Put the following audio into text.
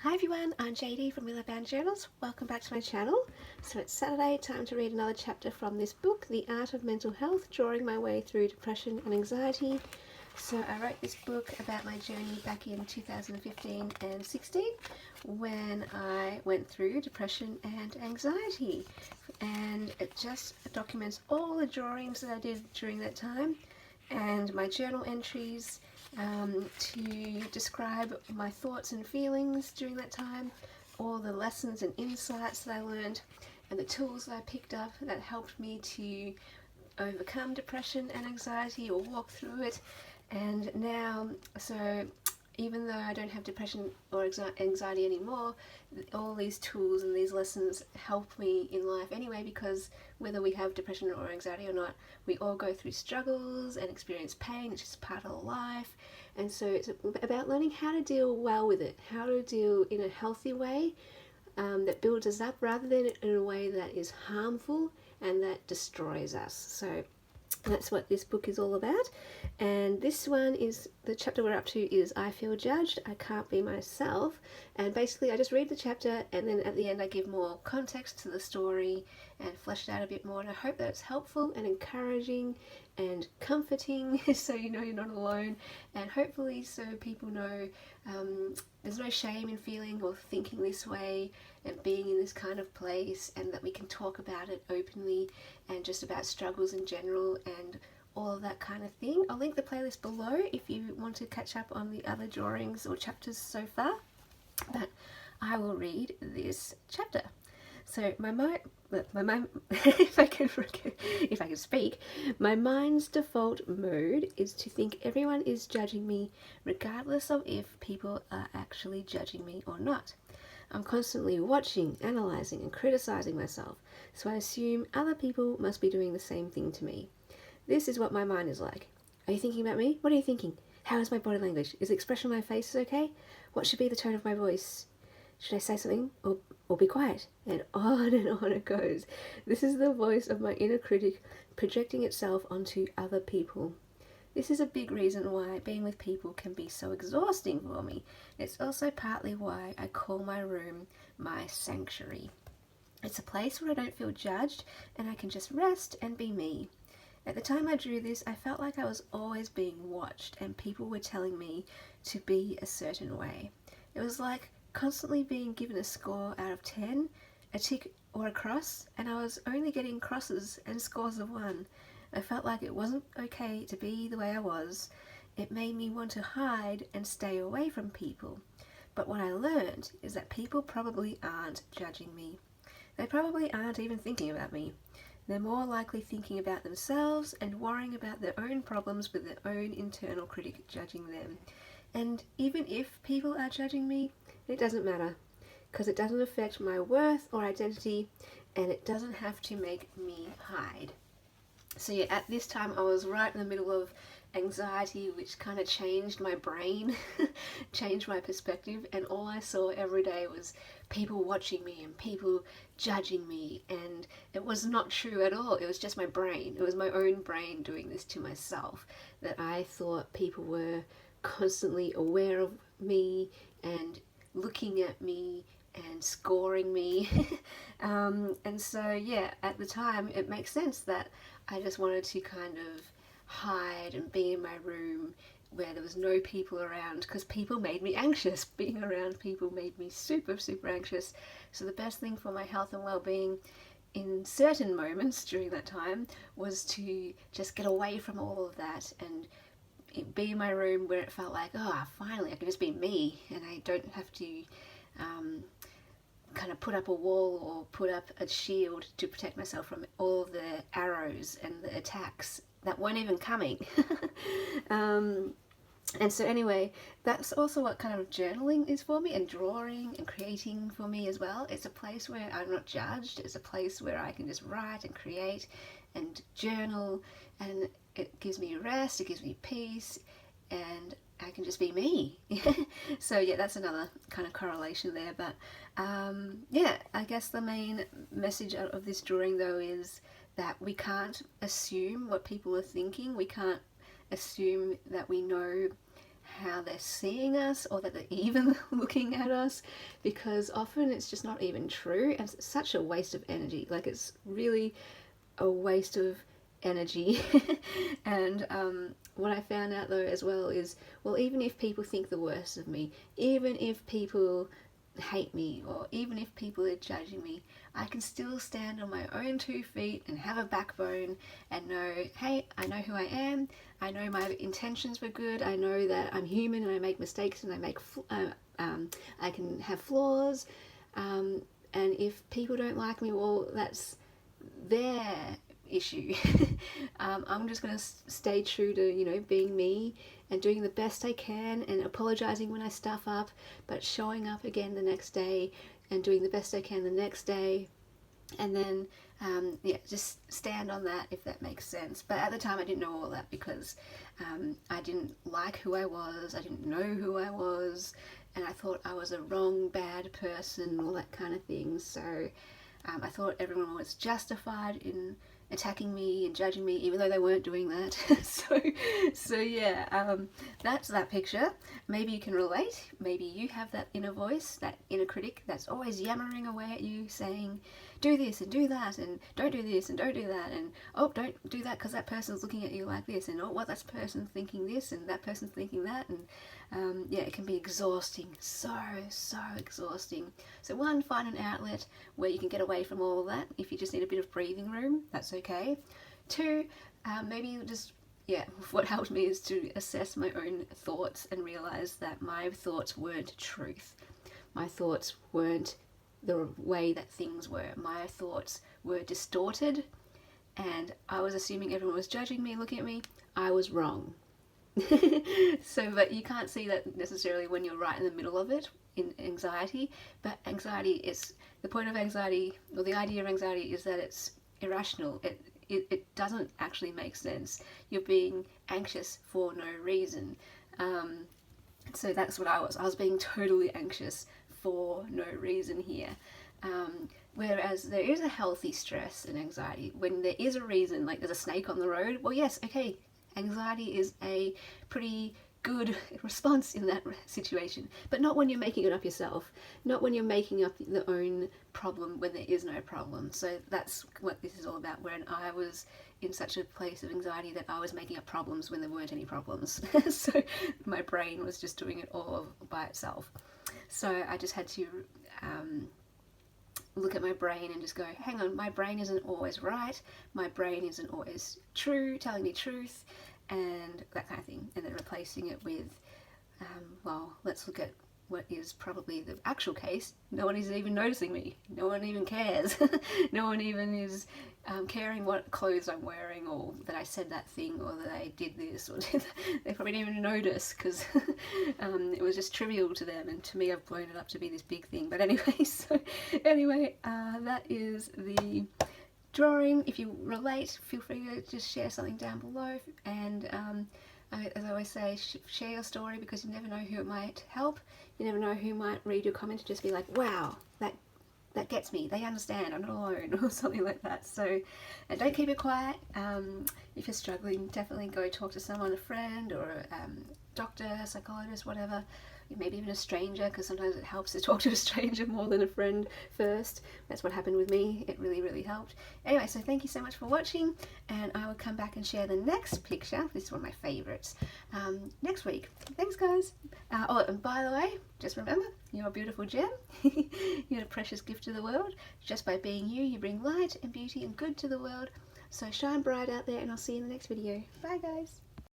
Hi everyone, I'm JD from Willowbound Journals. Welcome back to my channel. So it's Saturday, time to read another chapter from this book, The Art of Mental Health, Drawing My Way Through Depression and Anxiety. So I wrote this book about my journey back in 2015 and 16 when I went through depression and anxiety. And it just documents all the drawings that I did during that time and my journal entries to describe my thoughts and feelings during that time, all the lessons and insights that I learned, and the tools that I picked up that helped me to overcome depression and anxiety or walk through it. And now, so even though I don't have depression or anxiety anymore, all these tools and these lessons help me in life anyway, because whether we have depression or anxiety or not, we all go through struggles and experience pain. It's just part of life. And so it's about learning how to deal well with it, how to deal in a healthy way that builds us up rather than in a way that is harmful and that destroys us. So that's what this book is all about. And this one is, the chapter we're up to is I Feel Judged, I Can't Be Myself. And basically I just read the chapter and then at the end I give more context to the story and flesh it out a bit more. And I hope that it's helpful and encouraging and comforting so you know you're not alone, and hopefully so people know there's no shame in feeling or thinking this way and being in this kind of place, and that we can talk about it openly and just about struggles in general and all of that kind of thing. I'll link the playlist below if you want to catch up on the other drawings or chapters so far, but I will read this chapter. So my mind, if I can speak, my mind's default mode is to think everyone is judging me, regardless of if people are actually judging me or not. I'm constantly watching, analysing and criticising myself, so I assume other people must be doing the same thing to me. This is what my mind is like. Are you thinking about me? What are you thinking? How is my body language? Is the expression on my face okay? What should be the tone of my voice? Should I say something or be quiet? And on it goes. This is the voice of my inner critic projecting itself onto other people. This is a big reason why being with people can be so exhausting for me. It's also partly why I call my room my sanctuary. It's a place where I don't feel judged and I can just rest and be me. At the time I drew this, I felt like I was always being watched and people were telling me to be a certain way. It was like constantly being given a score out of 10, a tick or a cross, and I was only getting crosses and scores of 1. I felt like it wasn't okay to be the way I was. It made me want to hide and stay away from people. But what I learned is that people probably aren't judging me. They probably aren't even thinking about me. They're more likely thinking about themselves and worrying about their own problems with their own internal critic judging them. And even if people are judging me, it doesn't matter, because it doesn't affect my worth or identity, and it doesn't have to make me hide. So yeah, at this time I was right in the middle of anxiety, which kind of changed my brain, changed my perspective, and all I saw every day was people watching me and people judging me, and it was not true at all. It was just my brain. It was my own brain doing this to myself, that I thought people were constantly aware of me and looking at me and scoring me. And so yeah, at the time it makes sense that I just wanted to kind of hide and be in my room where there was no people around, because people made me anxious. Being around people made me super anxious. So the best thing for my health and well-being in certain moments during that time was to just get away from all of that and be in my room where it felt like, oh, finally I can just be me and I don't have to kind of put up a wall or put up a shield to protect myself from all of the arrows and the attacks that weren't even coming. And so anyway, that's also what kind of journaling is for me, and drawing and creating for me as well. It's a place where I'm not judged. It's a place where I can just write and create and journal, and it gives me rest, it gives me peace, and I can just be me. So yeah, that's another kind of correlation there. But yeah, I guess the main message of this drawing though is that we can't assume what people are thinking. We can't assume that we know how they're seeing us, or that they're even looking at us, because often it's just not even true, and it's such a waste of energy. Like, it's really a waste of energy. And what I found out though as well is, well, even if people think the worst of me, even if people hate me, or even if people are judging me, I can still stand on my own 2 feet and have a backbone and know, hey, I know who I am, I know my intentions were good, I know that I'm human and I make mistakes and I can have flaws, and if people don't like me, well, that's their issue. I'm just going to stay true to, you know, being me and doing the best I can and apologizing when I stuff up, but showing up again the next day and doing the best I can the next day. And then yeah, just stand on that, if that makes sense. But at the time I didn't know all that, because I didn't like who I was, I didn't know who I was, and I thought I was a wrong, bad person, all that kind of thing. So I thought everyone was justified in attacking me and judging me, even though they weren't doing that. so yeah, that's that picture. Maybe you can relate. Maybe you have that inner voice, that inner critic that's always yammering away at you, saying, do this and do that, and don't do this and don't do that, and oh, don't do that because that person's looking at you like this, and oh, what, that person's thinking this and that person's thinking that. And yeah, it can be exhausting, so exhausting. So one, find an outlet where you can get away from all of that. If you just need a bit of breathing room, that's okay. Two, maybe just, yeah, what helped me is to assess my own thoughts and realize that my thoughts weren't truth. My thoughts weren't the way that things were. My thoughts were distorted, and I was assuming everyone was judging me, looking at me. I was wrong. So, but you can't see that necessarily when you're right in the middle of it in anxiety. But anxiety is, the point of anxiety, or the idea of anxiety, is that it's irrational. It doesn't actually make sense. You're being anxious for no reason. So that's what I was. I was being totally anxious for no reason here. Whereas there is a healthy stress and anxiety when there is a reason, like there's a snake on the road. Well, yes, okay, anxiety is a pretty good response in that situation, but not when you're making it up yourself, not when you're making up the own problem when there is no problem. So that's what this is all about, when I was in such a place of anxiety that I was making up problems when there weren't any problems. So my brain was just doing it all by itself. So I just had to look at my brain and just go, hang on, my brain isn't always right, my brain isn't always true, telling me truth, and that kind of thing. And then replacing it with, well, let's look at what is probably the actual case. No one is even noticing me. No one even cares. No one even is caring what clothes I'm wearing, or that I said that thing, or that I did this, or they probably didn't even notice, because it was just trivial to them, and to me I've blown it up to be this big thing. But anyway, so anyway, that is the drawing. If you relate, feel free to just share something down below, and as I always say, share your story, because you never know who it might help. You never know who might read your comment and just be like, wow, that gets me, they understand, I'm not alone, or something like that. So don't keep it quiet. If you're struggling, definitely go talk to someone, a friend, or a doctor, a psychologist, whatever. Maybe even a stranger, because sometimes it helps to talk to a stranger more than a friend first. That's what happened with me. It really helped. Anyway, so thank you so much for watching, and I will come back and share the next picture. This is one of my favourites, next week. Thanks, guys. Oh, and by the way, just remember, you're a beautiful gem. You're a precious gift to the world. Just by being you, you bring light and beauty and good to the world. So shine bright out there, and I'll see you in the next video. Bye, guys.